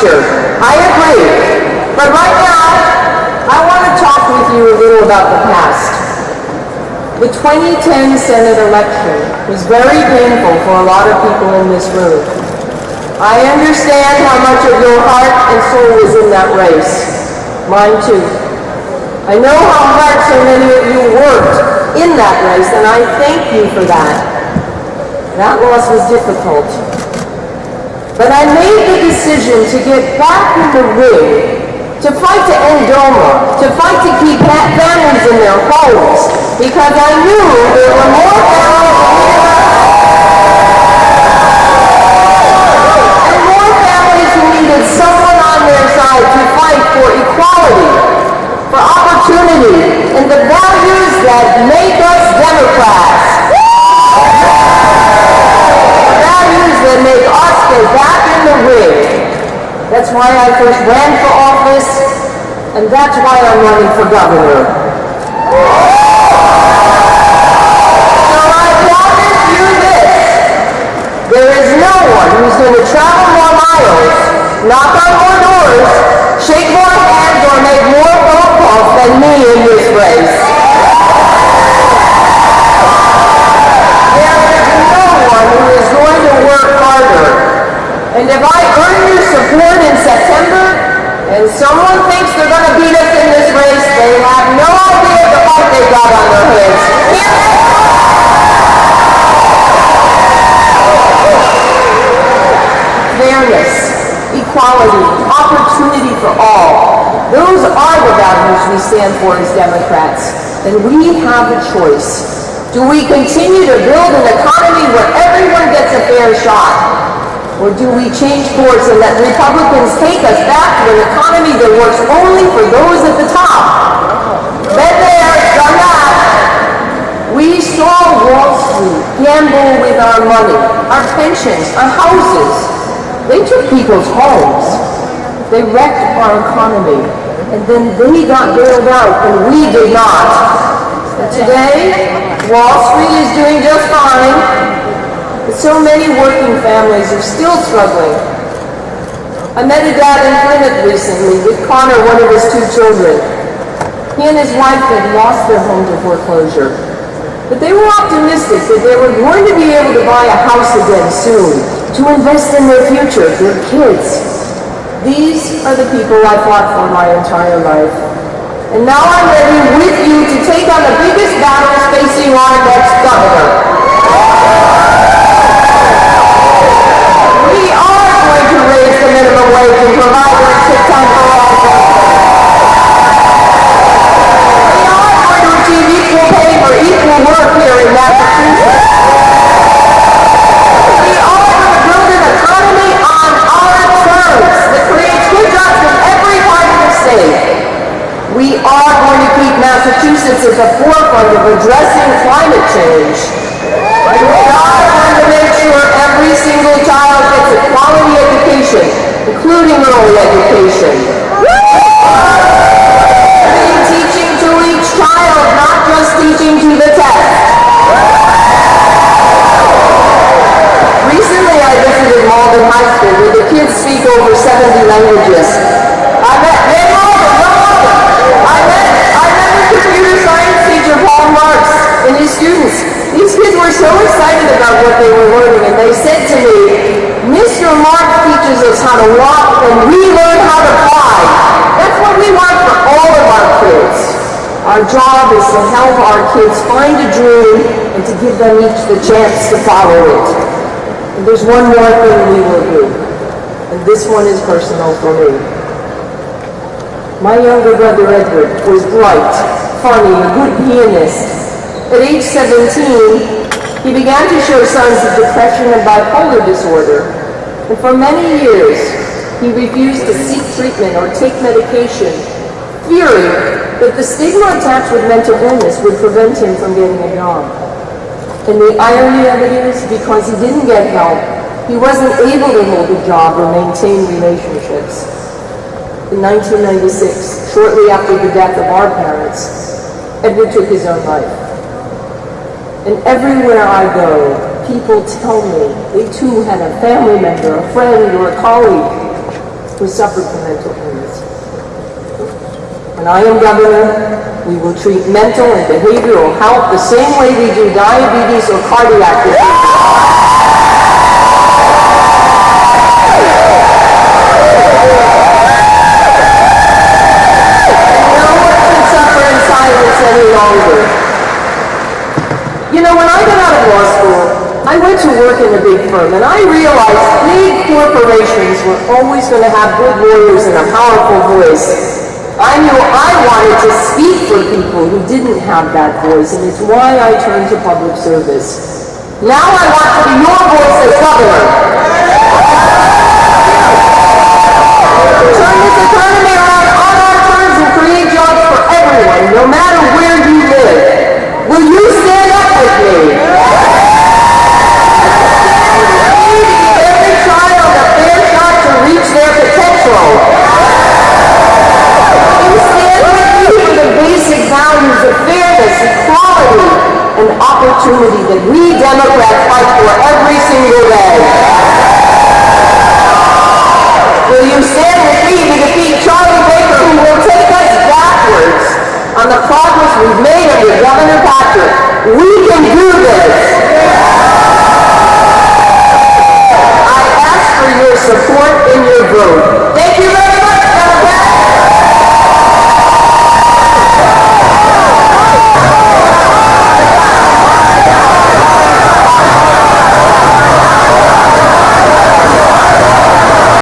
future. I agree. But right now, I want to talk with you a little about the past. The 2010 Senate election was very painful for a lot of people in this room. I understand how much of your heart and soul was in that race. Mine too. I know how hard so many of you worked in that race, and I thank you for that. That loss was difficult. But I made the decision to get back in the ring, to fight to end DOMA, to fight to keep families in their homes, because I knew there were more families who needed someone on their side to fight for equality, for opportunity, and the values that make us Democrats. The values that make us get back in the ring. That's why I first ran for office, and that's why I'm running for governor. So I promise you this. There is no one who's going to travel more miles, knock on more doors, shake more hands, or make more phone calls than me in this race. There is no one who is going to work harder. And if I earn your support in September, and someone thinks they're going to beat us in this race, they have no idea the fight they've got on their hands. Fairness, equality, opportunity for all. Those are the values we stand for as Democrats. And we have a choice. Do we continue to build an economy where everyone gets a fair shot? Or do we change course and let Republicans take us back to an economy that works only for those at the top? Been there, done that. We saw Wall Street gamble with our money, our pensions, our houses. They took people's homes. They wrecked our economy. And then they got bailed out, and we did not. And today, Wall Street is doing just fine. But so many working families are still struggling. I met a dad in Plymouth recently with Connor, one of his 2 children. He and his wife had lost their home to foreclosure. But they were optimistic that they were going to be able to buy a house again soon, to invest in their future, their kids. These are the people I fought for my entire life. And now I'm ready with you to take on the biggest battles facing our next governor. We are going to raise the minimum wage and provide sick time for all. We are going to achieve equal pay for equal work here in Massachusetts. We are going to build an economy on our terms that creates good jobs in every part of the state. We are going to keep Massachusetts at the forefront of addressing climate change. And we are going to make sure every single child gets a quality education, including early education. Teaching to each child, not just teaching to the test. Recently I visited Malden High School, where the kids speak over 70 languages. I met the computer science teacher, Paul Marks, and his students. These kids were so excited about what they were learning, and they said to me, Mr. Mark teaches us how to walk, and we learn how to fly. That's what we want for all of our kids. Our job is to help our kids find a dream and to give them each the chance to follow it. And there's one more thing we will do, and this one is personal for me. My younger brother Edward was bright, funny, a good pianist. At age 17, he began to show signs of depression and bipolar disorder. And for many years, he refused to seek treatment or take medication, fearing that the stigma attached with mental illness would prevent him from getting a job. And the irony of it is, because he didn't get help, he wasn't able to hold a job or maintain relationships. In 1996, shortly after the death of our parents, Edward took his own life. And everywhere I go, people tell me they too had a family member, a friend, or a colleague who suffered from mental illness. When I am governor, we will treat mental and behavioral health the same way we do diabetes or cardiac disease. No one can suffer in silence any longer. You know, when I got out of law school, I went to work in a big firm, and I realized big corporations were always going to have good lawyers and a powerful voice. I knew I wanted to speak for people who didn't have that voice, and it's why I turned to public service. Now I want to be your voice as governor. Turn this economy around on our terms and create jobs for everyone, no matter where you live. Will you stand up with me? Give every child a fair shot to reach their potential. Stand with me for the basic values of fairness, equality, and opportunity that we Democrats fight for every single day. Will you stand with me to defeat Charlie Baker, who will take us backwards on the progress we've made under Governor Patrick? We can do this.